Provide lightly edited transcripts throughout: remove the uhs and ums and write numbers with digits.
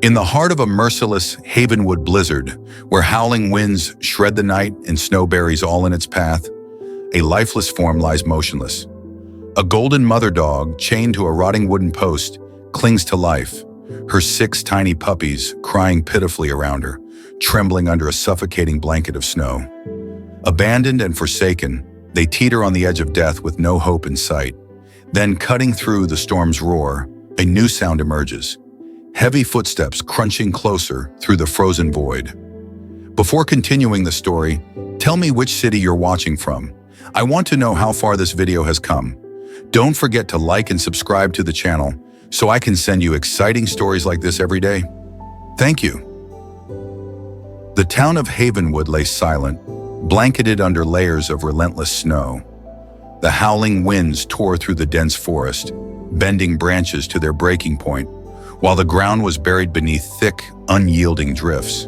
In the heart of a merciless Havenwood blizzard, where howling winds shred the night and snow buries all in its path, a lifeless form lies motionless. A golden mother dog, chained to a rotting wooden post, clings to life, her 6 tiny puppies crying pitifully around her, trembling under a suffocating blanket of snow. Abandoned and forsaken, they teeter on the edge of death with no hope in sight. Then, cutting through the storm's roar, a new sound emerges. Heavy footsteps crunching closer through the frozen void. Before continuing the story, tell me which city you're watching from. I want to know how far this video has come. Don't forget to like and subscribe to the channel so I can send you exciting stories like this every day. Thank you. The town of Havenwood lay silent, blanketed under layers of relentless snow. The howling winds tore through the dense forest, bending branches to their breaking point, while the ground was buried beneath thick, unyielding drifts.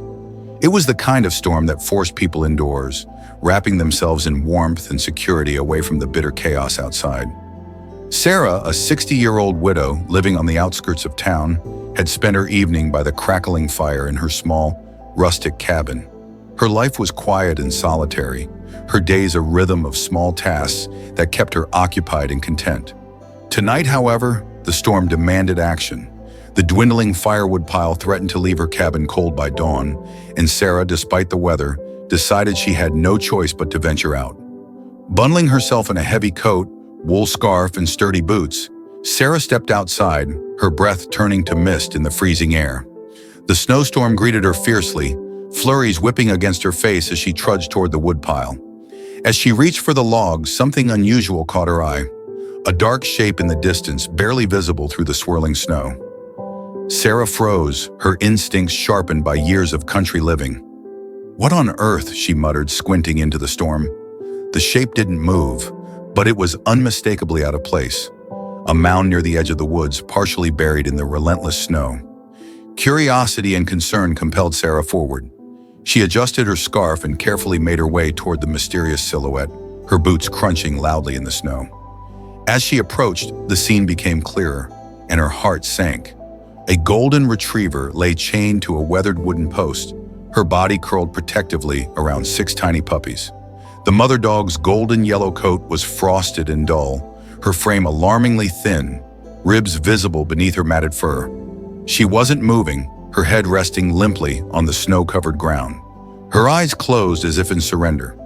It was the kind of storm that forced people indoors, wrapping themselves in warmth and security away from the bitter chaos outside. Sarah, a 60-year-old widow living on the outskirts of town, had spent her evening by the crackling fire in her small, rustic cabin. Her life was quiet and solitary, her days a rhythm of small tasks that kept her occupied and content. Tonight, however, the storm demanded action. The dwindling firewood pile threatened to leave her cabin cold by dawn, and Sarah, despite the weather, decided she had no choice but to venture out. Bundling herself in a heavy coat, wool scarf, and sturdy boots, Sarah stepped outside, her breath turning to mist in the freezing air. The snowstorm greeted her fiercely, flurries whipping against her face as she trudged toward the woodpile. As she reached for the logs, something unusual caught her eye. A dark shape in the distance, barely visible through the swirling snow. Sarah froze, her instincts sharpened by years of country living. "What on earth?" she muttered, squinting into the storm. The shape didn't move, but it was unmistakably out of place. A mound near the edge of the woods, partially buried in the relentless snow. Curiosity and concern compelled Sarah forward. She adjusted her scarf and carefully made her way toward the mysterious silhouette, her boots crunching loudly in the snow. As she approached, the scene became clearer, and her heart sank. A golden retriever lay chained to a weathered wooden post, her body curled protectively around 6 tiny puppies. The mother dog's golden yellow coat was frosted and dull, her frame alarmingly thin, ribs visible beneath her matted fur. She wasn't moving, her head resting limply on the snow-covered ground. Her eyes closed as if in surrender.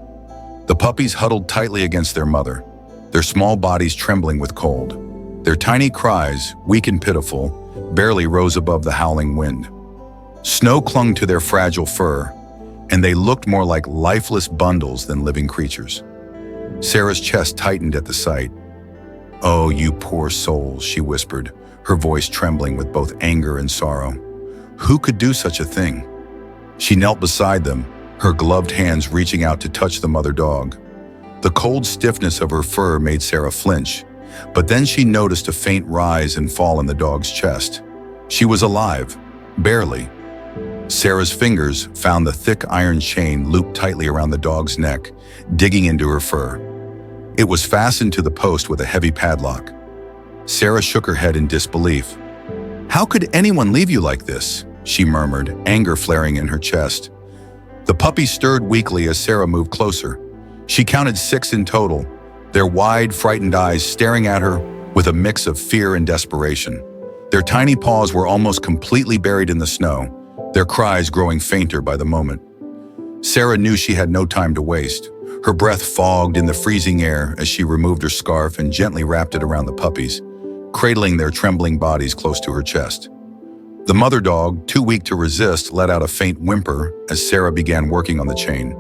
The puppies huddled tightly against their mother, their small bodies trembling with cold. Their tiny cries, weak and pitiful, barely rose above the howling wind. Snow clung to their fragile fur, and they looked more like lifeless bundles than living creatures. Sarah's chest tightened at the sight. "Oh, you poor souls," she whispered, her voice trembling with both anger and sorrow. Who could do such a thing? She knelt beside them, her gloved hands reaching out to touch the mother dog. The cold stiffness of her fur made Sarah flinch, but then she noticed a faint rise and fall in the dog's chest. She was alive, barely. Sarah's fingers found the thick iron chain looped tightly around the dog's neck, digging into her fur. It was fastened to the post with a heavy padlock. Sarah shook her head in disbelief. "How could anyone leave you like this?" she murmured, anger flaring in her chest. The puppies stirred weakly as Sarah moved closer. She counted 6 in total, their wide, frightened eyes staring at her with a mix of fear and desperation. Their tiny paws were almost completely buried in the snow, their cries growing fainter by the moment. Sarah knew she had no time to waste. Her breath fogged in the freezing air as she removed her scarf and gently wrapped it around the puppies, cradling their trembling bodies close to her chest. The mother dog, too weak to resist, let out a faint whimper as Sarah began working on the chain.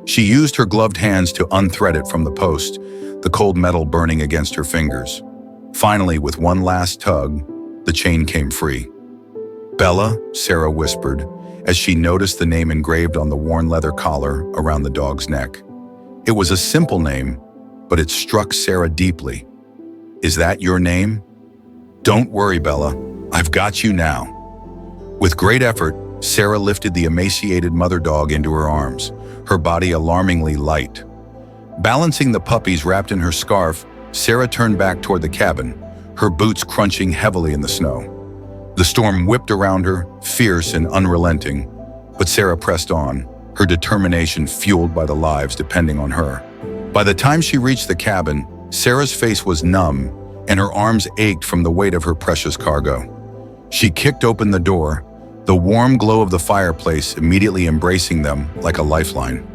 She used her gloved hands to unthread it from the post, the cold metal burning against her fingers. Finally, with one last tug, the chain came free. "Bella," Sarah whispered, as she noticed the name engraved on the worn leather collar around the dog's neck. It was a simple name, but it struck Sarah deeply. "Is that your name?" "Don't worry, Bella. I've got you now." With great effort, Sarah lifted the emaciated mother dog into her arms, her body alarmingly light. Balancing the puppies wrapped in her scarf, Sarah turned back toward the cabin, her boots crunching heavily in the snow. The storm whipped around her, fierce and unrelenting, but Sarah pressed on, her determination fueled by the lives depending on her. By the time she reached the cabin, Sarah's face was numb and her arms ached from the weight of her precious cargo. She kicked open the door, the warm glow of the fireplace immediately embracing them like a lifeline.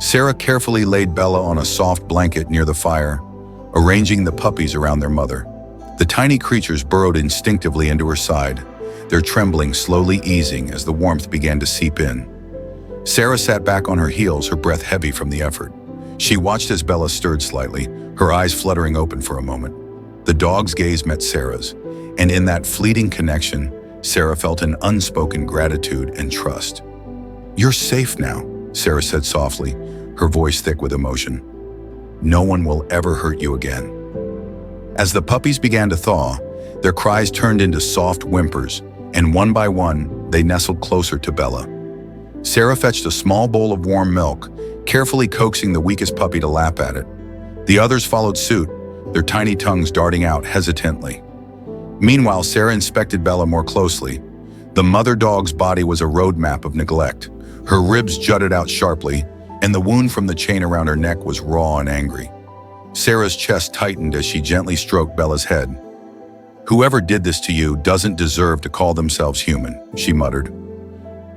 Sarah carefully laid Bella on a soft blanket near the fire, arranging the puppies around their mother. The tiny creatures burrowed instinctively into her side, their trembling slowly easing as the warmth began to seep in. Sarah sat back on her heels, her breath heavy from the effort. She watched as Bella stirred slightly, her eyes fluttering open for a moment. The dog's gaze met Sarah's, and in that fleeting connection, Sarah felt an unspoken gratitude and trust. "You're safe now," Sarah said softly, her voice thick with emotion. "No one will ever hurt you again." As the puppies began to thaw, their cries turned into soft whimpers, and one by one, they nestled closer to Bella. Sarah fetched a small bowl of warm milk, carefully coaxing the weakest puppy to lap at it. The others followed suit, their tiny tongues darting out hesitantly. Meanwhile, Sarah inspected Bella more closely. The mother dog's body was a roadmap of neglect. Her ribs jutted out sharply, and the wound from the chain around her neck was raw and angry. Sarah's chest tightened as she gently stroked Bella's head. "Whoever did this to you doesn't deserve to call themselves human," she muttered.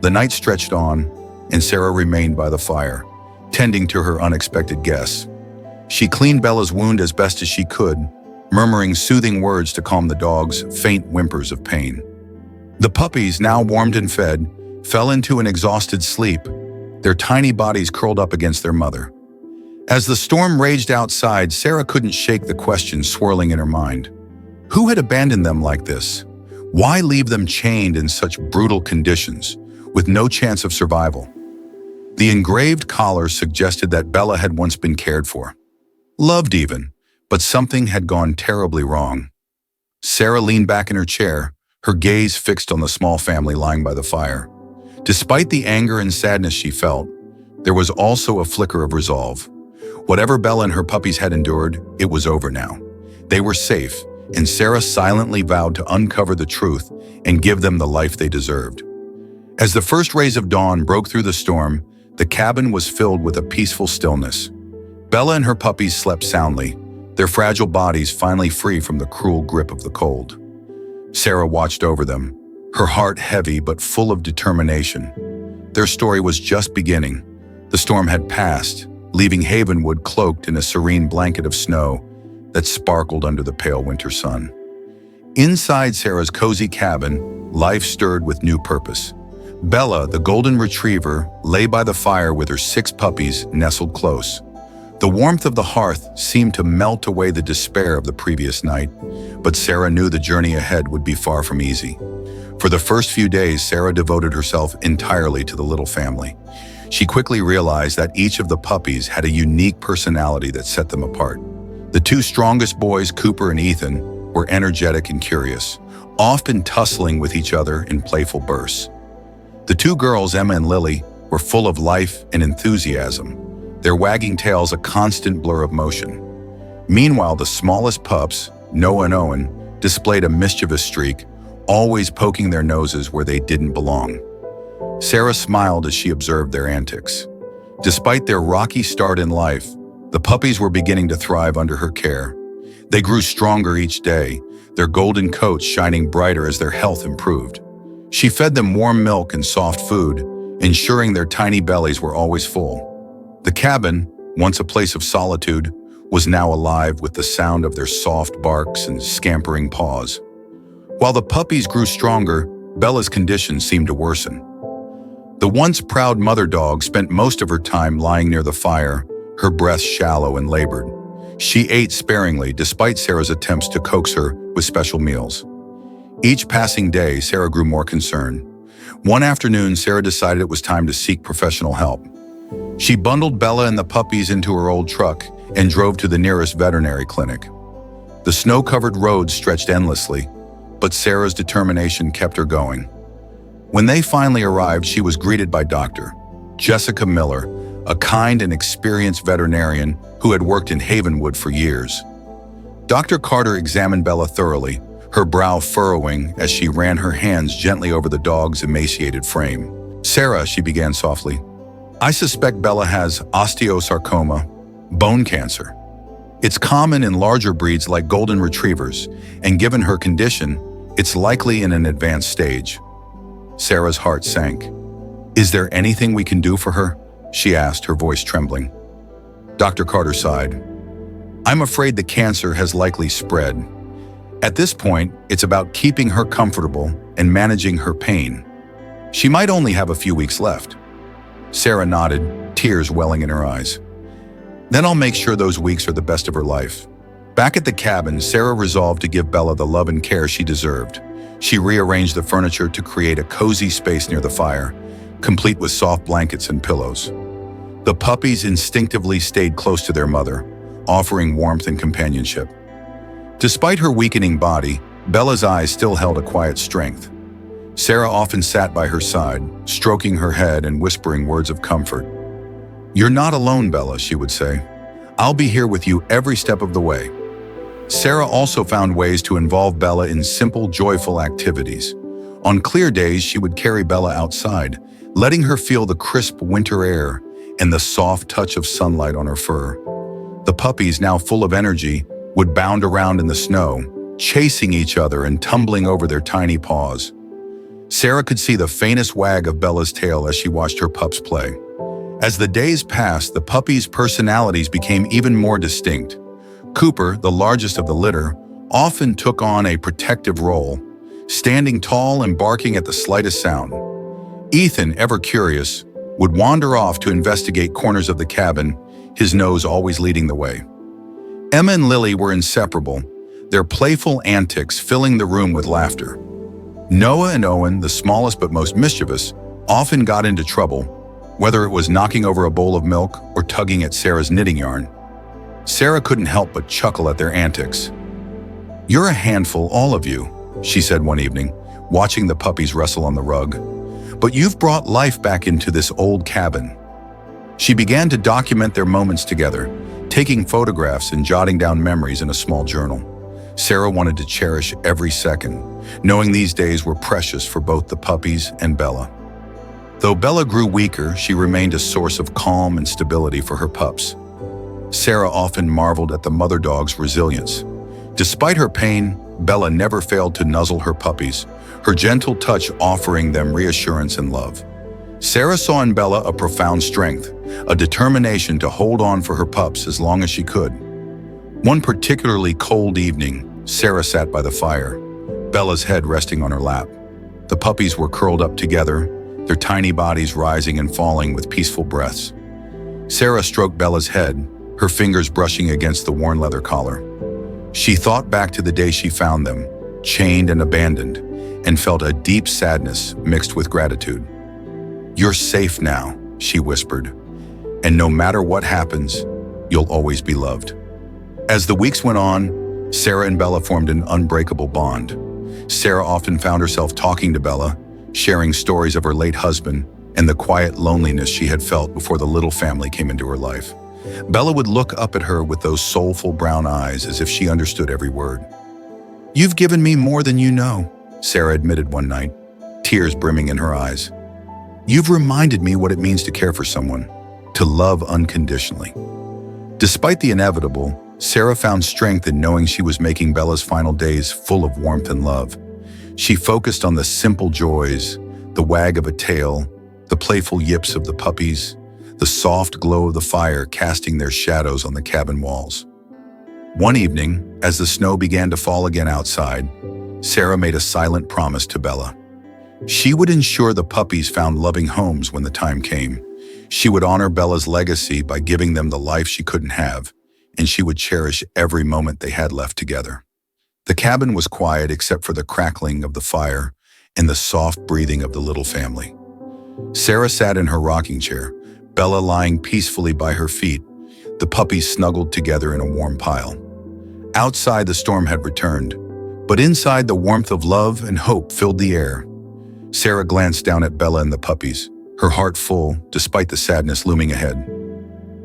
The night stretched on, and Sarah remained by the fire, tending to her unexpected guests. She cleaned Bella's wound as best as she could, murmuring soothing words to calm the dog's faint whimpers of pain. The puppies, now warmed and fed, fell into an exhausted sleep, their tiny bodies curled up against their mother. As the storm raged outside, Sarah couldn't shake the question swirling in her mind. Who had abandoned them like this? Why leave them chained in such brutal conditions, with no chance of survival? The engraved collar suggested that Bella had once been cared for, loved even, but something had gone terribly wrong. Sarah leaned back in her chair, her gaze fixed on the small family lying by the fire. Despite the anger and sadness she felt, there was also a flicker of resolve. Whatever Bella and her puppies had endured, it was over now. They were safe, and Sarah silently vowed to uncover the truth and give them the life they deserved. As the first rays of dawn broke through the storm, the cabin was filled with a peaceful stillness. Bella and her puppies slept soundly, their fragile bodies finally free from the cruel grip of the cold. Sarah watched over them, her heart heavy but full of determination. Their story was just beginning. The storm had passed, leaving Havenwood cloaked in a serene blanket of snow that sparkled under the pale winter sun. Inside Sarah's cozy cabin, life stirred with new purpose. Bella, the golden retriever, lay by the fire with her 6 puppies nestled close. The warmth of the hearth seemed to melt away the despair of the previous night, but Sarah knew the journey ahead would be far from easy. For the first few days, Sarah devoted herself entirely to the little family. She quickly realized that each of the puppies had a unique personality that set them apart. The 2 strongest boys, Cooper and Ethan, were energetic and curious, often tussling with each other in playful bursts. The 2 girls, Emma and Lily, were full of life and enthusiasm, their wagging tails a constant blur of motion. Meanwhile, the smallest pups, Noah and Owen, displayed a mischievous streak, always poking their noses where they didn't belong. Sarah smiled as she observed their antics. Despite their rocky start in life, the puppies were beginning to thrive under her care. They grew stronger each day, their golden coats shining brighter as their health improved. She fed them warm milk and soft food, ensuring their tiny bellies were always full. The cabin, once a place of solitude, was now alive with the sound of their soft barks and scampering paws. While the puppies grew stronger, Bella's condition seemed to worsen. The once proud mother dog spent most of her time lying near the fire, her breath shallow and labored. She ate sparingly despite Sarah's attempts to coax her with special meals. Each passing day, Sarah grew more concerned. One afternoon, Sarah decided it was time to seek professional help. She bundled Bella and the puppies into her old truck and drove to the nearest veterinary clinic. The snow-covered roads stretched endlessly, but Sarah's determination kept her going. When they finally arrived, she was greeted by Dr. Jessica Miller, a kind and experienced veterinarian who had worked in Havenwood for years. Dr. Carter examined Bella thoroughly, her brow furrowing as she ran her hands gently over the dog's emaciated frame. "Sarah," she began softly, "I suspect Bella has osteosarcoma, bone cancer. It's common in larger breeds like golden retrievers, and given her condition, it's likely in an advanced stage." Sarah's heart sank. "Is there anything we can do for her?" she asked, her voice trembling. Dr. Carter sighed. "I'm afraid the cancer has likely spread. At this point, it's about keeping her comfortable and managing her pain. She might only have a few weeks left." Sarah nodded, tears welling in her eyes. "Then I'll make sure those weeks are the best of her life." Back at the cabin, Sarah resolved to give Bella the love and care she deserved. She rearranged the furniture to create a cozy space near the fire, complete with soft blankets and pillows. The puppies instinctively stayed close to their mother, offering warmth and companionship. Despite her weakening body, Bella's eyes still held a quiet strength. Sarah often sat by her side, stroking her head and whispering words of comfort. "You're not alone, Bella," she would say. "I'll be here with you every step of the way." Sarah also found ways to involve Bella in simple, joyful activities. On clear days, she would carry Bella outside, letting her feel the crisp winter air and the soft touch of sunlight on her fur. The puppies, now full of energy, would bound around in the snow, chasing each other and tumbling over their tiny paws. Sarah could see the faintest wag of Bella's tail as she watched her pups play. As the days passed, the puppies' personalities became even more distinct. Cooper, the largest of the litter, often took on a protective role, standing tall and barking at the slightest sound. Ethan, ever curious, would wander off to investigate corners of the cabin, his nose always leading the way. Emma and Lily were inseparable, their playful antics filling the room with laughter. Noah and Owen, the smallest but most mischievous, often got into trouble, whether it was knocking over a bowl of milk or tugging at Sarah's knitting yarn. Sarah couldn't help but chuckle at their antics. "You're a handful, all of you," she said one evening, watching the puppies wrestle on the rug. "But you've brought life back into this old cabin." She began to document their moments together, taking photographs and jotting down memories in a small journal. Sarah wanted to cherish every second, knowing these days were precious for both the puppies and Bella. Though Bella grew weaker, she remained a source of calm and stability for her pups. Sarah often marveled at the mother dog's resilience. Despite her pain, Bella never failed to nuzzle her puppies, her gentle touch offering them reassurance and love. Sarah saw in Bella a profound strength, a determination to hold on for her pups as long as she could. One particularly cold evening, Sarah sat by the fire, Bella's head resting on her lap. The puppies were curled up together, their tiny bodies rising and falling with peaceful breaths. Sarah stroked Bella's head, her fingers brushing against the worn leather collar. She thought back to the day she found them, chained and abandoned, and felt a deep sadness mixed with gratitude. "You're safe now," she whispered, "and no matter what happens, you'll always be loved." As the weeks went on, Sarah and Bella formed an unbreakable bond. Sarah often found herself talking to Bella, sharing stories of her late husband and the quiet loneliness she had felt before the little family came into her life. Bella would look up at her with those soulful brown eyes as if she understood every word. "You've given me more than you know," Sarah admitted one night, tears brimming in her eyes. "You've reminded me what it means to care for someone, to love unconditionally." Despite the inevitable, Sarah found strength in knowing she was making Bella's final days full of warmth and love. She focused on the simple joys, the wag of a tail, the playful yips of the puppies, the soft glow of the fire casting their shadows on the cabin walls. One evening, as the snow began to fall again outside, Sarah made a silent promise to Bella. She would ensure the puppies found loving homes when the time came. She would honor Bella's legacy by giving them the life she couldn't have, and she would cherish every moment they had left together. The cabin was quiet except for the crackling of the fire and the soft breathing of the little family. Sarah sat in her rocking chair, Bella lying peacefully by her feet, the puppies snuggled together in a warm pile. Outside, the storm had returned, but inside, the warmth of love and hope filled the air. Sarah glanced down at Bella and the puppies, her heart full despite the sadness looming ahead.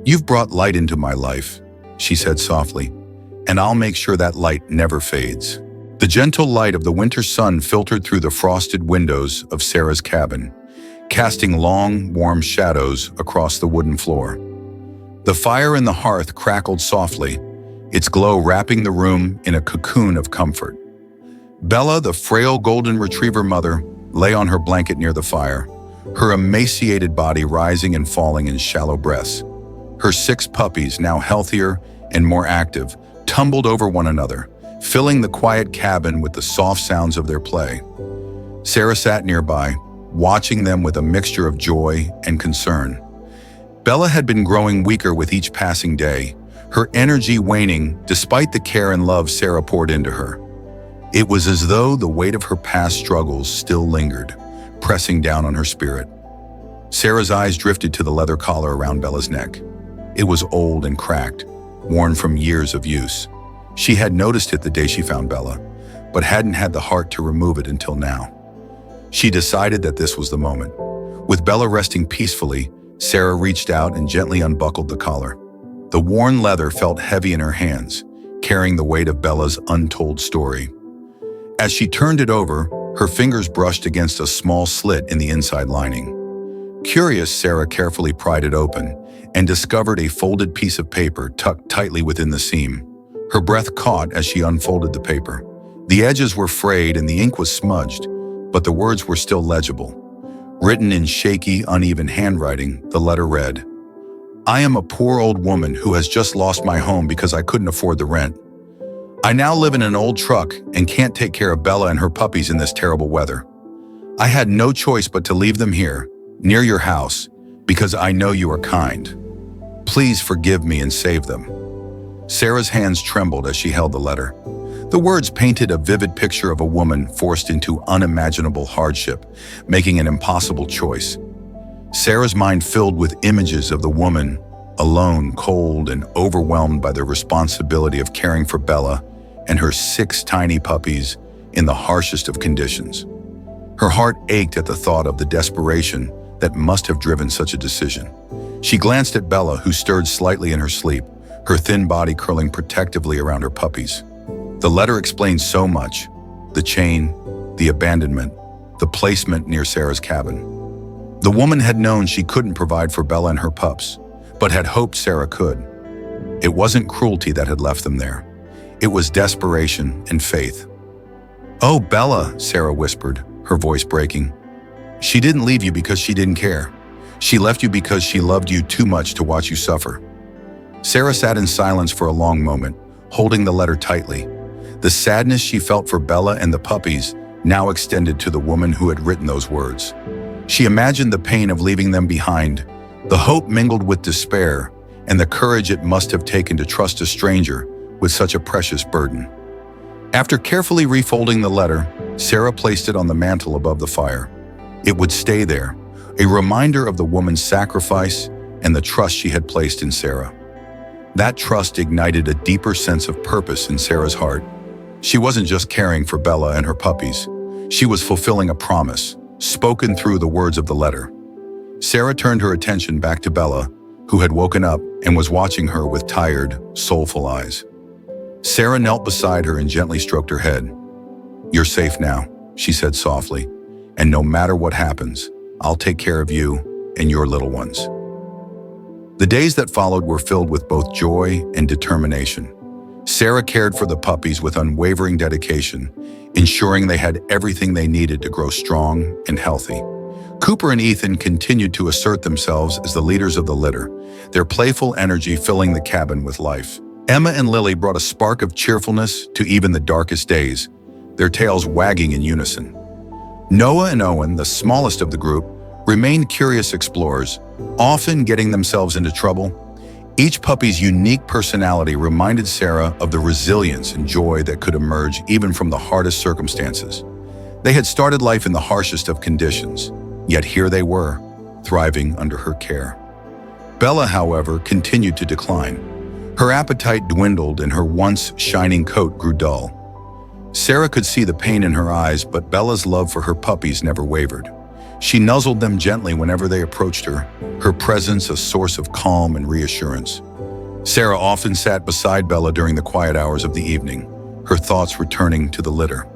"You've brought light into my life," she said softly, "and I'll make sure that light never fades." The gentle light of the winter sun filtered through the frosted windows of Sarah's cabin, casting long, warm shadows across the wooden floor. The fire in the hearth crackled softly, its glow wrapping the room in a cocoon of comfort. Bella, the frail golden retriever mother, lay on her blanket near the fire, her emaciated body rising and falling in shallow breaths. Her 6 puppies, now healthier and more active, tumbled over one another, filling the quiet cabin with the soft sounds of their play. Sarah sat nearby, watching them with a mixture of joy and concern. Bella had been growing weaker with each passing day, her energy waning despite the care and love Sarah poured into her. It was as though the weight of her past struggles still lingered, pressing down on her spirit. Sarah's eyes drifted to the leather collar around Bella's neck. It was old and cracked, worn from years of use. She had noticed it the day she found Bella, but hadn't had the heart to remove it until now. She decided that this was the moment. With Bella resting peacefully, Sarah reached out and gently unbuckled the collar. The worn leather felt heavy in her hands, carrying the weight of Bella's untold story. As she turned it over, her fingers brushed against a small slit in the inside lining. Curious, Sarah carefully pried it open and discovered a folded piece of paper tucked tightly within the seam. Her breath caught as she unfolded the paper. The edges were frayed and the ink was smudged, but the words were still legible. Written in shaky, uneven handwriting, the letter read, "I am a poor old woman who has just lost my home because I couldn't afford the rent. I now live in an old truck and can't take care of Bella and her puppies in this terrible weather. I had no choice but to leave them here, near your house, because I know you are kind. Please forgive me and save them." Sarah's hands trembled as she held the letter. The words painted a vivid picture of a woman forced into unimaginable hardship, making an impossible choice. Sarah's mind filled with images of the woman, alone, cold, and overwhelmed by the responsibility of caring for Bella and her 6 tiny puppies in the harshest of conditions. Her heart ached at the thought of the desperation that must have driven such a decision. She glanced at Bella, who stirred slightly in her sleep, her thin body curling protectively around her puppies. The letter explained so much: the chain, the abandonment, the placement near Sarah's cabin. The woman had known she couldn't provide for Bella and her pups, but had hoped Sarah could. It wasn't cruelty that had left them there. It was desperation and faith. "Oh, Bella," Sarah whispered, her voice breaking. "She didn't leave you because she didn't care. She left you because she loved you too much to watch you suffer." Sarah sat in silence for a long moment, holding the letter tightly. The sadness she felt for Bella and the puppies now extended to the woman who had written those words. She imagined the pain of leaving them behind, the hope mingled with despair, and the courage it must have taken to trust a stranger with such a precious burden. After carefully refolding the letter, Sarah placed it on the mantel above the fire. It would stay there, a reminder of the woman's sacrifice and the trust she had placed in Sarah. That trust ignited a deeper sense of purpose in Sarah's heart. She wasn't just caring for Bella and her puppies. She was fulfilling a promise, spoken through the words of the letter. Sarah turned her attention back to Bella, who had woken up and was watching her with tired, soulful eyes. Sarah knelt beside her and gently stroked her head. "You're safe now," she said softly, "and no matter what happens, I'll take care of you and your little ones." The days that followed were filled with both joy and determination. Sarah cared for the puppies with unwavering dedication, ensuring they had everything they needed to grow strong and healthy. Cooper and Ethan continued to assert themselves as the leaders of the litter, their playful energy filling the cabin with life. Emma and Lily brought a spark of cheerfulness to even the darkest days, their tails wagging in unison. Noah and Owen, the smallest of the group, remained curious explorers, often getting themselves into trouble. Each puppy's unique personality reminded Sarah of the resilience and joy that could emerge even from the hardest circumstances. They had started life in the harshest of conditions, yet here they were, thriving under her care. Bella, however, continued to decline. Her appetite dwindled and her once shining coat grew dull. Sarah could see the pain in her eyes, but Bella's love for her puppies never wavered. She nuzzled them gently whenever they approached her, her presence a source of calm and reassurance. Sarah often sat beside Bella during the quiet hours of the evening, her thoughts returning to the litter.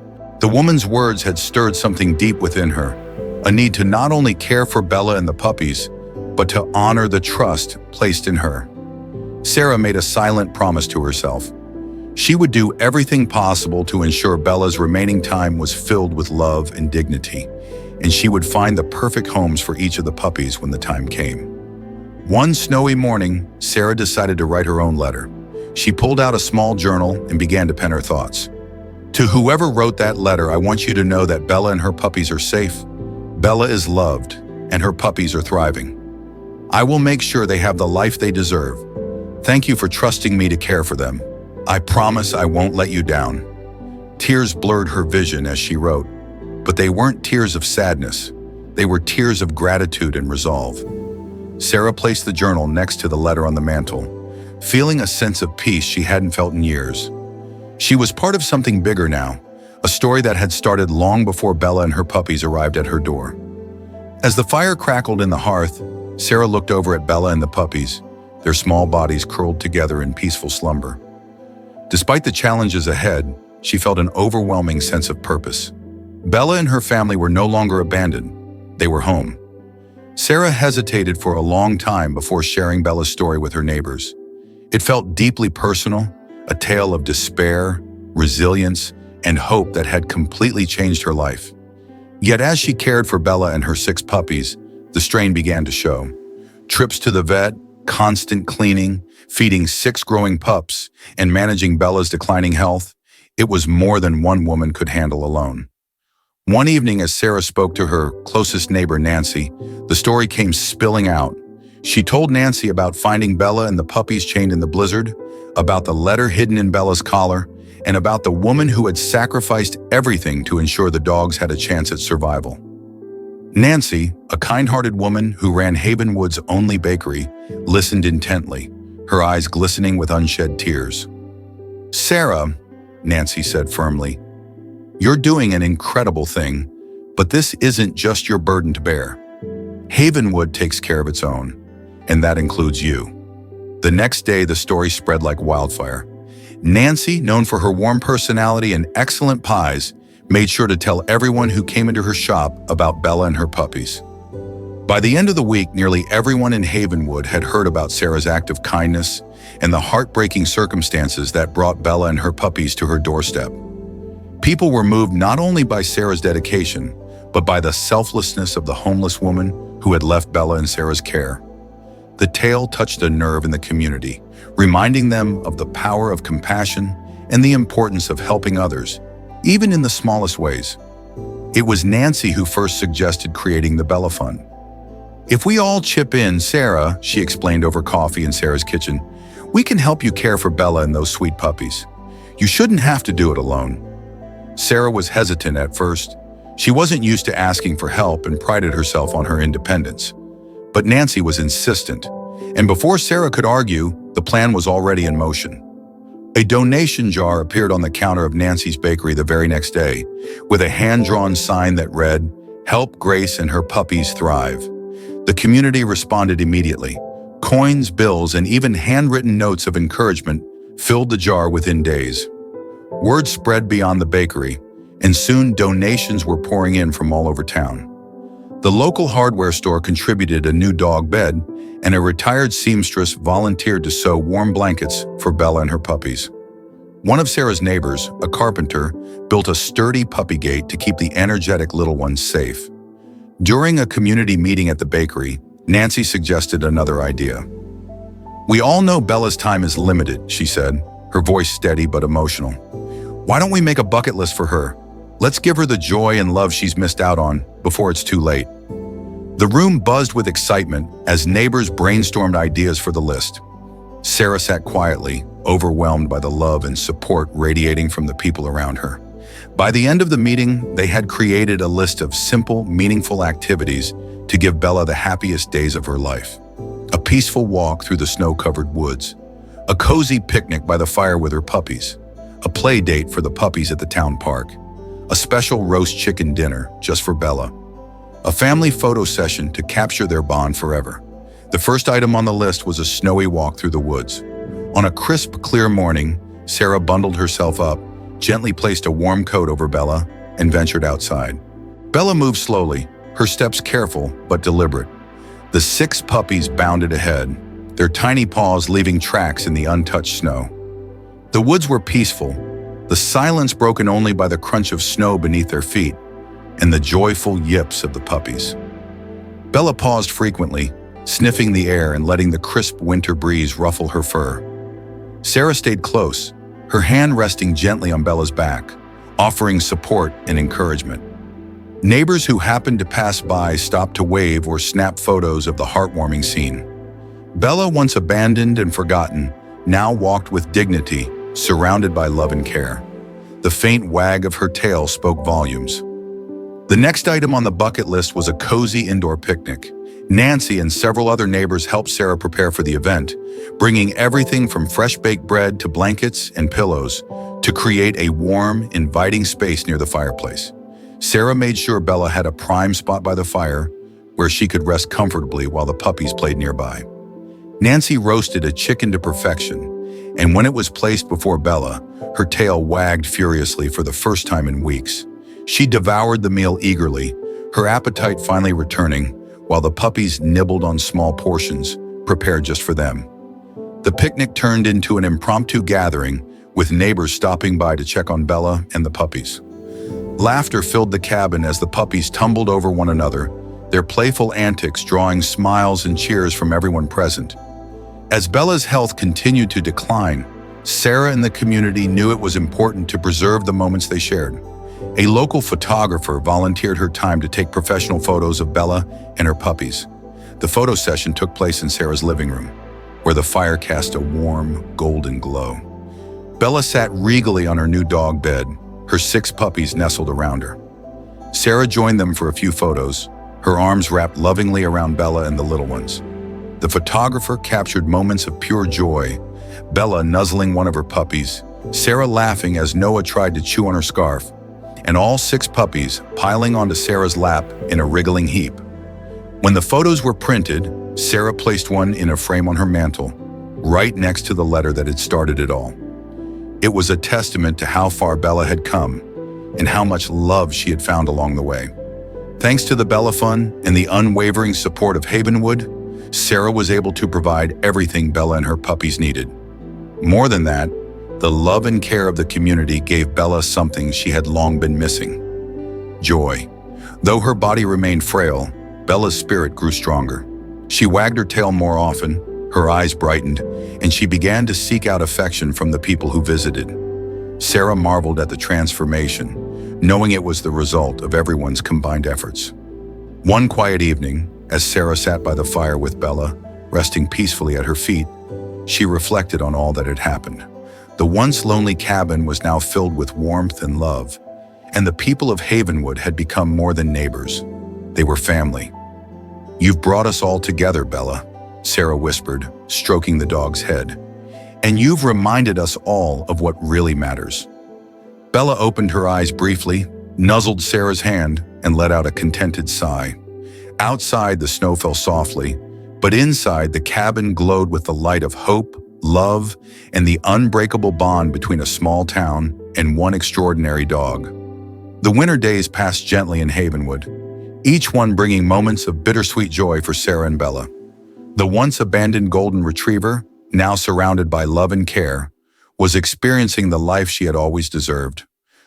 The woman's words had stirred something deep within her, a need to not only care for Bella and the puppies, but to honor the trust placed in her. Sarah made a silent promise to herself. She would do everything possible to ensure Bella's remaining time was filled with love and dignity, and she would find the perfect homes for each of the puppies when the time came. One snowy morning, Sarah decided to write her own letter. She pulled out a small journal and began to pen her thoughts. To whoever wrote that letter, I want you to know that Bella and her puppies are safe. Bella is loved, and her puppies are thriving. I will make sure they have the life they deserve. Thank you for trusting me to care for them. I promise I won't let you down. Tears blurred her vision as she wrote, but they weren't tears of sadness. They were tears of gratitude and resolve. Sarah placed the journal next to the letter on the mantel, feeling a sense of peace she hadn't felt in years. She was part of something bigger now, a story that had started long before Bella and her puppies arrived at her door. As the fire crackled in the hearth, Sarah looked over at Bella and the puppies, their small bodies curled together in peaceful slumber. Despite the challenges ahead, she felt an overwhelming sense of purpose. Bella and her family were no longer abandoned. They were home. Sarah hesitated for a long time before sharing Bella's story with her neighbors. It felt deeply personal, a tale of despair, resilience, and hope that had completely changed her life. Yet as she cared for Bella and her 6 puppies, the strain began to show. Trips to the vet, constant cleaning, feeding 6 growing pups, and managing Bella's declining health, it was more than one woman could handle alone. One evening, as Sarah spoke to her closest neighbor, Nancy, the story came spilling out. She told Nancy about finding Bella and the puppies chained in the blizzard, about the letter hidden in Bella's collar, and about the woman who had sacrificed everything to ensure the dogs had a chance at survival. Nancy, a kind-hearted woman who ran Havenwood's only bakery, listened intently, her eyes glistening with unshed tears. "Sarah," Nancy said firmly, "you're doing an incredible thing, but this isn't just your burden to bear. Havenwood takes care of its own, and that includes you." The next day, the story spread like wildfire. Nancy, known for her warm personality and excellent pies, made sure to tell everyone who came into her shop about Bella and her puppies. By the end of the week, nearly everyone in Havenwood had heard about Sarah's act of kindness and the heartbreaking circumstances that brought Bella and her puppies to her doorstep. People were moved not only by Sarah's dedication, but by the selflessness of the homeless woman who had left Bella in Sarah's care. The tale touched a nerve in the community, reminding them of the power of compassion and the importance of helping others, even in the smallest ways. It was Nancy who first suggested creating the Bella Fund. "If we all chip in, Sarah," she explained over coffee in Sarah's kitchen, "we can help you care for Bella and those sweet puppies. You shouldn't have to do it alone." Sarah was hesitant at first. She wasn't used to asking for help and prided herself on her independence. But Nancy was insistent, and before Sarah could argue, the plan was already in motion. A donation jar appeared on the counter of Nancy's bakery the very next day, with a hand-drawn sign that read, "Help Grace and her puppies thrive." The community responded immediately. Coins, bills, and even handwritten notes of encouragement filled the jar within days. Word spread beyond the bakery, and soon donations were pouring in from all over town. The local hardware store contributed a new dog bed, and a retired seamstress volunteered to sew warm blankets for Bella and her puppies. One of Sarah's neighbors, a carpenter, built a sturdy puppy gate to keep the energetic little ones safe. During a community meeting at the bakery, Nancy suggested another idea. "We all know Bella's time is limited," she said, her voice steady but emotional. "Why don't we make a bucket list for her? Let's give her the joy and love she's missed out on before it's too late." The room buzzed with excitement as neighbors brainstormed ideas for the list. Sarah sat quietly, overwhelmed by the love and support radiating from the people around her. By the end of the meeting, they had created a list of simple, meaningful activities to give Bella the happiest days of her life. A peaceful walk through the snow-covered woods, a cozy picnic by the fire with her puppies, a play date for the puppies at the town park, a special roast chicken dinner just for Bella, a family photo session to capture their bond forever. The first item on the list was a snowy walk through the woods. On a crisp, clear morning, Sarah bundled herself up, gently placed a warm coat over Bella and ventured outside. Bella moved slowly, her steps careful but deliberate. The 6 puppies bounded ahead, their tiny paws leaving tracks in the untouched snow. The woods were peaceful, the silence broken only by the crunch of snow beneath their feet and the joyful yips of the puppies. Bella paused frequently, sniffing the air and letting the crisp winter breeze ruffle her fur. Sarah stayed close, her hand resting gently on Bella's back, offering support and encouragement. Neighbors who happened to pass by stopped to wave or snap photos of the heartwarming scene. Bella, once abandoned and forgotten, now walked with dignity, surrounded by love and care. The faint wag of her tail spoke volumes. The next item on the bucket list was a cozy indoor picnic. Nancy and several other neighbors helped Sarah prepare for the event, bringing everything from fresh baked bread to blankets and pillows to create a warm, inviting space near the fireplace. Sarah made sure Bella had a prime spot by the fire where she could rest comfortably while the puppies played nearby. Nancy roasted a chicken to perfection, and when it was placed before Bella, her tail wagged furiously for the first time in weeks. She devoured the meal eagerly, her appetite finally returning, while the puppies nibbled on small portions, prepared just for them. The picnic turned into an impromptu gathering, with neighbors stopping by to check on Bella and the puppies. Laughter filled the cabin as the puppies tumbled over one another, their playful antics drawing smiles and cheers from everyone present. As Bella's health continued to decline, Sarah and the community knew it was important to preserve the moments they shared. A local photographer volunteered her time to take professional photos of Bella and her puppies. The photo session took place in Sarah's living room, where the fire cast a warm, golden glow. Bella sat regally on her new dog bed, her 6 puppies nestled around her. Sarah joined them for a few photos, her arms wrapped lovingly around Bella and the little ones. The photographer captured moments of pure joy, Bella nuzzling one of her puppies, Sarah laughing as Noah tried to chew on her scarf, and all 6 puppies piling onto Sarah's lap in a wriggling heap. When the photos were printed, Sarah placed one in a frame on her mantle, right next to the letter that had started it all. It was a testament to how far Bella had come and how much love she had found along the way. Thanks to the Bella Fund and the unwavering support of Havenwood, Sarah was able to provide everything Bella and her puppies needed. More than that, the love and care of the community gave Bella something she had long been missing: joy. Though her body remained frail, Bella's spirit grew stronger. She wagged her tail more often, her eyes brightened, and she began to seek out affection from the people who visited. Sarah marveled at the transformation, knowing it was the result of everyone's combined efforts. One quiet evening, as Sarah sat by the fire with Bella, resting peacefully at her feet, she reflected on all that had happened. The once lonely cabin was now filled with warmth and love, and the people of Havenwood had become more than neighbors. They were family. "You've brought us all together, Bella," Sarah whispered, stroking the dog's head. "And you've reminded us all of what really matters." Bella opened her eyes briefly, nuzzled Sarah's hand, and let out a contented sigh. Outside, the snow fell softly, but inside, the cabin glowed with the light of hope, love, and the unbreakable bond between a small town and one extraordinary dog. The winter days passed gently in Havenwood, each one bringing moments of bittersweet joy for Sarah and Bella. The once abandoned golden retriever, now surrounded by love and care, was experiencing the life she had always deserved.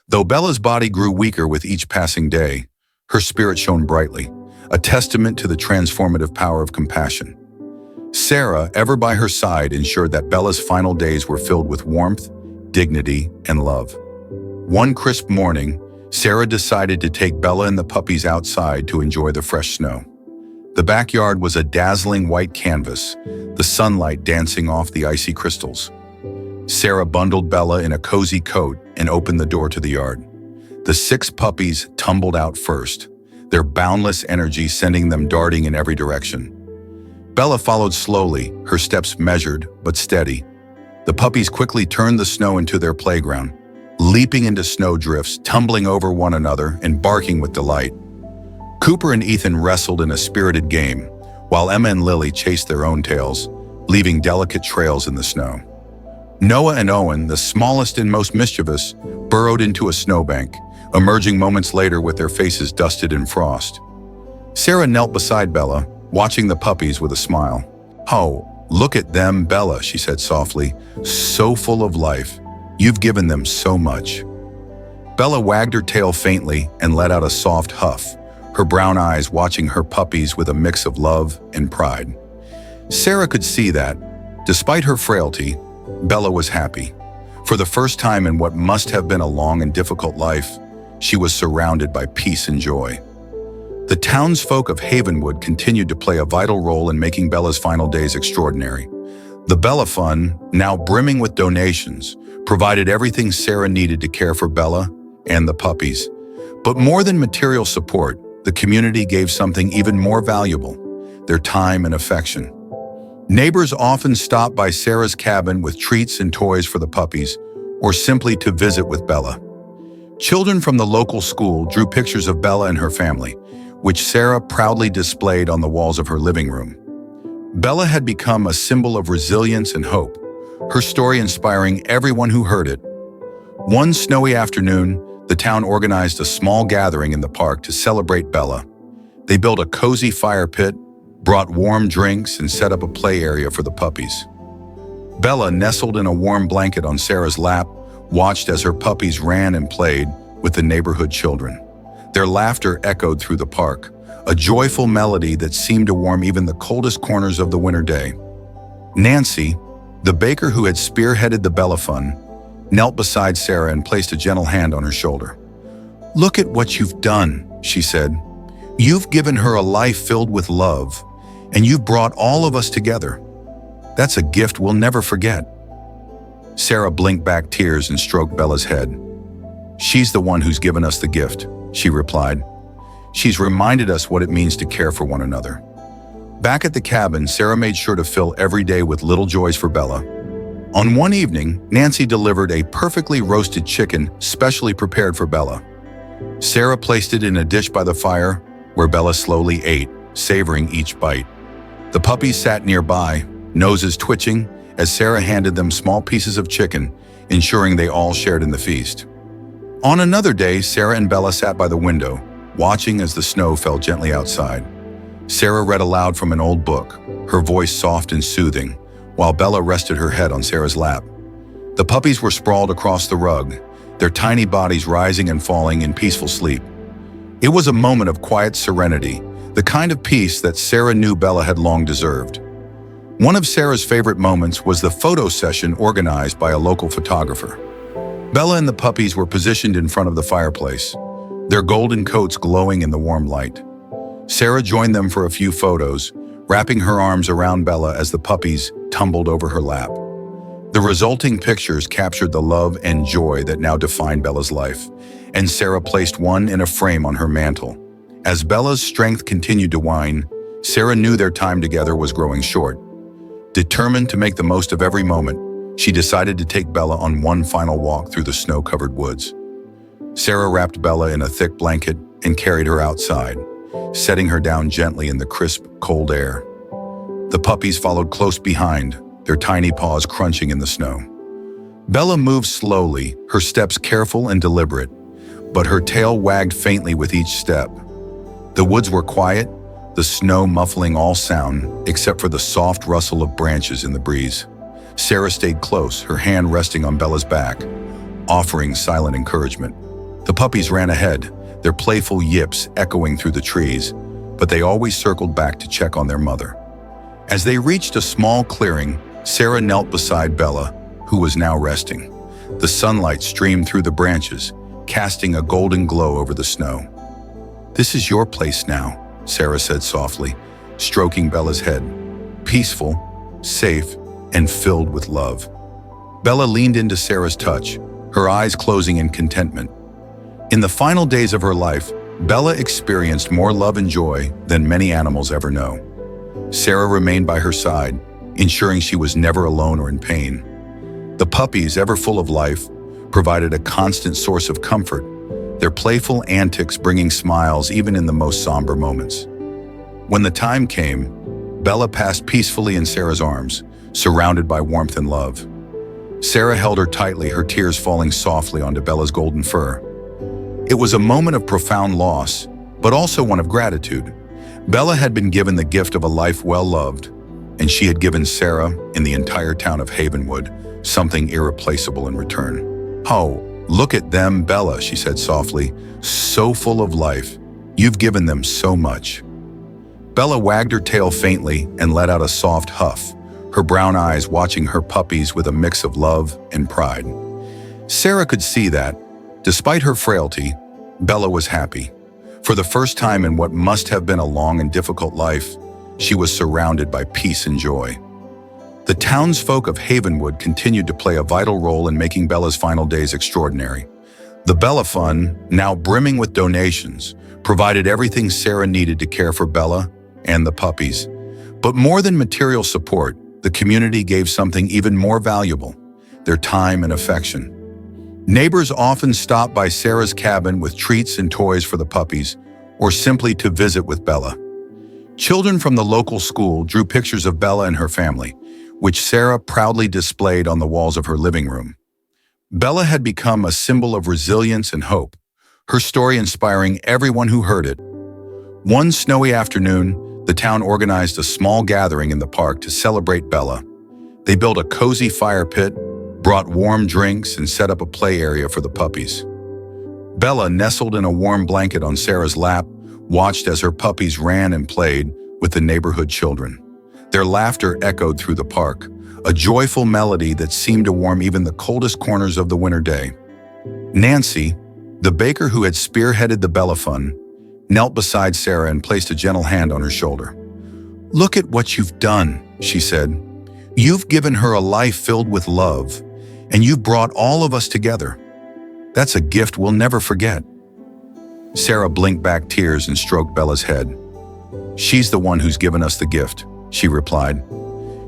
Though Bella's body grew weaker with each passing day, her spirit shone brightly, a testament to the transformative power of compassion. Sarah, ever by her side, ensured that Bella's final days were filled with warmth, dignity, and love. One crisp morning, Sarah decided to take Bella and the puppies outside to enjoy the fresh snow. The backyard was a dazzling white canvas, the sunlight dancing off the icy crystals. Sarah bundled Bella in a cozy coat and opened the door to the yard. The 6 puppies tumbled out first, their boundless energy sending them darting in every direction. Bella followed slowly, her steps measured but steady. The puppies quickly turned the snow into their playground, leaping into snowdrifts, tumbling over one another, and barking with delight. Cooper and Ethan wrestled in a spirited game, while Emma and Lily chased their own tails, leaving delicate trails in the snow. Noah and Owen, the smallest and most mischievous, burrowed into a snowbank, emerging moments later with their faces dusted in frost. Sarah knelt beside Bella, watching the puppies with a smile. "Oh, look at them, Bella," she said softly. "So full of life. You've given them so much." Bella wagged her tail faintly and let out a soft huff, her brown eyes watching her puppies with a mix of love and pride. Sarah could see that, despite her frailty, Bella was happy. For the first time in what must have been a long and difficult life, she was surrounded by peace and joy. The townsfolk of Havenwood continued to play a vital role in making Bella's final days extraordinary. The Bella Fund, now brimming with donations, provided everything Sarah needed to care for Bella and the puppies. But more than material support, the community gave something even more valuable: their time and affection. Neighbors often stopped by Sarah's cabin with treats and toys for the puppies, or simply to visit with Bella. Children from the local school drew pictures of Bella and her family, which Sarah proudly displayed on the walls of her living room. Bella had become a symbol of resilience and hope, her story inspiring everyone who heard it. One snowy afternoon, the town organized a small gathering in the park to celebrate Bella. They built a cozy fire pit, brought warm drinks, and set up a play area for the puppies. Bella, nestled in a warm blanket on Sarah's lap, watched as her puppies ran and played with the neighborhood children. Their laughter echoed through the park, a joyful melody that seemed to warm even the coldest corners of the winter day. Nancy, the baker who had spearheaded the Bella Fund, knelt beside Sarah and placed a gentle hand on her shoulder. "Look at what you've done," she said. "You've given her a life filled with love, and you've brought all of us together. That's a gift we'll never forget." Sarah blinked back tears and stroked Bella's head. "She's the one who's given us the gift," she replied. "She's reminded us what it means to care for one another." Back at the cabin, Sarah made sure to fill every day with little joys for Bella. On one evening, Nancy delivered a perfectly roasted chicken specially prepared for Bella. Sarah placed it in a dish by the fire, where Bella slowly ate, savoring each bite. The puppies sat nearby, noses twitching, as Sarah handed them small pieces of chicken, ensuring they all shared in the feast. On another day, Sarah and Bella sat by the window, watching as the snow fell gently outside. Sarah read aloud from an old book, her voice soft and soothing, while Bella rested her head on Sarah's lap. The puppies were sprawled across the rug, their tiny bodies rising and falling in peaceful sleep. It was a moment of quiet serenity, the kind of peace that Sarah knew Bella had long deserved. One of Sarah's favorite moments was the photo session organized by a local photographer. Bella and the puppies were positioned in front of the fireplace, their golden coats glowing in the warm light. Sarah joined them for a few photos, wrapping her arms around Bella as the puppies tumbled over her lap. The resulting pictures captured the love and joy that now defined Bella's life, and Sarah placed one in a frame on her mantle. As Bella's strength continued to wane, Sarah knew their time together was growing short. Determined to make the most of every moment, she decided to take Bella on one final walk through the snow-covered woods. Sarah wrapped Bella in a thick blanket and carried her outside, setting her down gently in the crisp, cold air. The puppies followed close behind, their tiny paws crunching in the snow. Bella moved slowly, her steps careful and deliberate, but her tail wagged faintly with each step. The woods were quiet, the snow muffling all sound except for the soft rustle of branches in the breeze. Sarah stayed close, her hand resting on Bella's back, offering silent encouragement. The puppies ran ahead, their playful yips echoing through the trees, but they always circled back to check on their mother. As they reached a small clearing, Sarah knelt beside Bella, who was now resting. The sunlight streamed through the branches, casting a golden glow over the snow. "This is your place now," Sarah said softly, stroking Bella's head. Peaceful, safe, and filled with love. Bella leaned into Sarah's touch, her eyes closing in contentment. In the final days of her life, Bella experienced more love and joy than many animals ever know. Sarah remained by her side, ensuring she was never alone or in pain. The puppies, ever full of life, provided a constant source of comfort, their playful antics bringing smiles even in the most somber moments. When the time came, Bella passed peacefully in Sarah's arms, surrounded by warmth and love. Sarah held her tightly, her tears falling softly onto Bella's golden fur. It was a moment of profound loss, but also one of gratitude. Bella had been given the gift of a life well loved, and she had given Sarah and the entire town of Havenwood something irreplaceable in return. "Oh, look at them, Bella," she said softly, "so full of life. You've given them so much." Bella wagged her tail faintly and let out a soft huff, her brown eyes watching her puppies with a mix of love and pride. Sarah could see that, despite her frailty, Bella was happy. For the first time in what must have been a long and difficult life, she was surrounded by peace and joy. The townsfolk of Havenwood continued to play a vital role in making Bella's final days extraordinary. The Bella Fund, now brimming with donations, provided everything Sarah needed to care for Bella and the puppies. But more than material support, the community gave something even more valuable: their time and affection. Neighbors often stopped by Sarah's cabin with treats and toys for the puppies, or simply to visit with Bella. Children from the local school drew pictures of Bella and her family, which Sarah proudly displayed on the walls of her living room. Bella had become a symbol of resilience and hope, her story inspiring everyone who heard it. One snowy afternoon, the town organized a small gathering in the park to celebrate Bella. They built a cozy fire pit, brought warm drinks, and set up a play area for the puppies. Bella, nestled in a warm blanket on Sarah's lap, watched as her puppies ran and played with the neighborhood children. Their laughter echoed through the park, a joyful melody that seemed to warm even the coldest corners of the winter day. Nancy, the baker who had spearheaded the Bella Fund, knelt beside Sarah and placed a gentle hand on her shoulder. "Look at what you've done," she said. "You've given her a life filled with love, and you've brought all of us together. That's a gift we'll never forget." Sarah blinked back tears and stroked Bella's head. "She's the one who's given us the gift," she replied.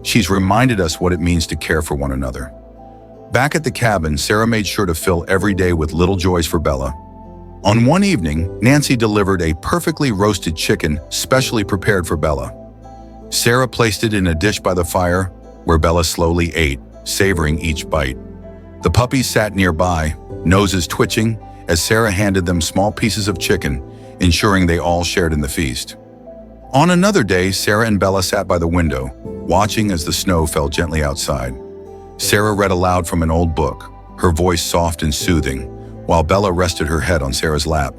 "She's reminded us what it means to care for one another." Back at the cabin, Sarah made sure to fill every day with little joys for Bella. On one evening, Nancy delivered a perfectly roasted chicken specially prepared for Bella. Sarah placed it in a dish by the fire, where Bella slowly ate, savoring each bite. The puppies sat nearby, noses twitching, as Sarah handed them small pieces of chicken, ensuring they all shared in the feast. On another day, Sarah and Bella sat by the window, watching as the snow fell gently outside. Sarah read aloud from an old book, her voice soft and soothing, while Bella rested her head on Sarah's lap.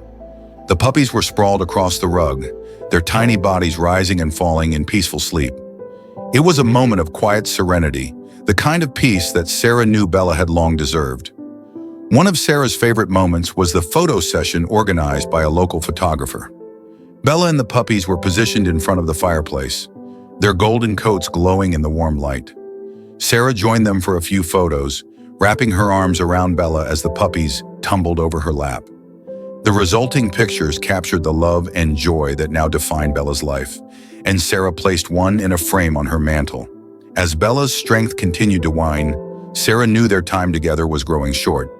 The puppies were sprawled across the rug, their tiny bodies rising and falling in peaceful sleep. It was a moment of quiet serenity, the kind of peace that Sarah knew Bella had long deserved. One of Sarah's favorite moments was the photo session organized by a local photographer. Bella and the puppies were positioned in front of the fireplace, their golden coats glowing in the warm light. Sarah joined them for a few photos, wrapping her arms around Bella as the puppies tumbled over her lap. The resulting pictures captured the love and joy that now defined Bella's life, and Sarah placed one in a frame on her mantle. As Bella's strength continued to wane, Sarah knew their time together was growing short.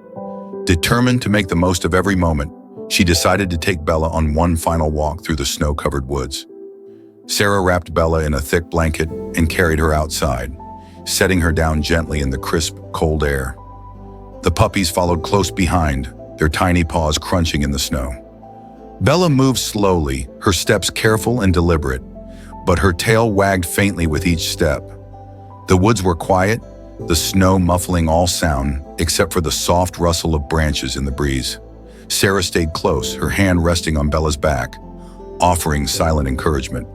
Determined to make the most of every moment, she decided to take Bella on one final walk through the snow-covered woods. Sarah wrapped Bella in a thick blanket and carried her outside, setting her down gently in the crisp, cold air. The puppies followed close behind, their tiny paws crunching in the snow. Bella moved slowly, her steps careful and deliberate, but her tail wagged faintly with each step. The woods were quiet, the snow muffling all sound except for the soft rustle of branches in the breeze. Sarah stayed close, her hand resting on Bella's back, offering silent encouragement.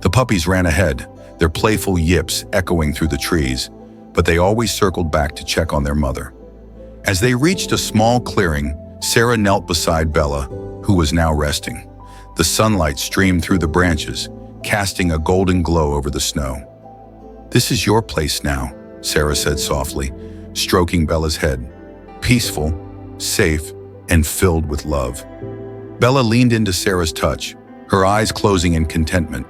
The puppies ran ahead, their playful yips echoing through the trees, but they always circled back to check on their mother. As they reached a small clearing, Sarah knelt beside Bella, who was now resting. The sunlight streamed through the branches, casting a golden glow over the snow. "This is your place now," Sarah said softly, stroking Bella's head. Peaceful, safe, and filled with love. Bella leaned into Sarah's touch, her eyes closing in contentment.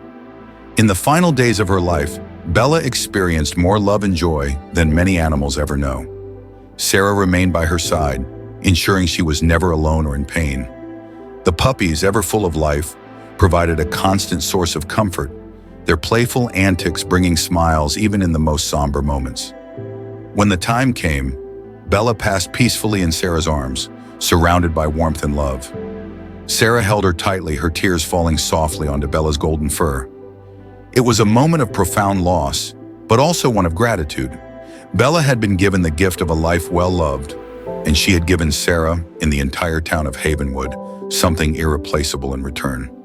In the final days of her life, Bella experienced more love and joy than many animals ever know. Sarah remained by her side, ensuring she was never alone or in pain. The puppies, ever full of life, provided a constant source of comfort, their playful antics bringing smiles even in the most somber moments. When the time came, Bella passed peacefully in Sarah's arms, surrounded by warmth and love. Sarah held her tightly, her tears falling softly onto Bella's golden fur. It was a moment of profound loss, but also one of gratitude. Bella had been given the gift of a life well loved, and she had given Sarah, in the entire town of Havenwood, something irreplaceable in return.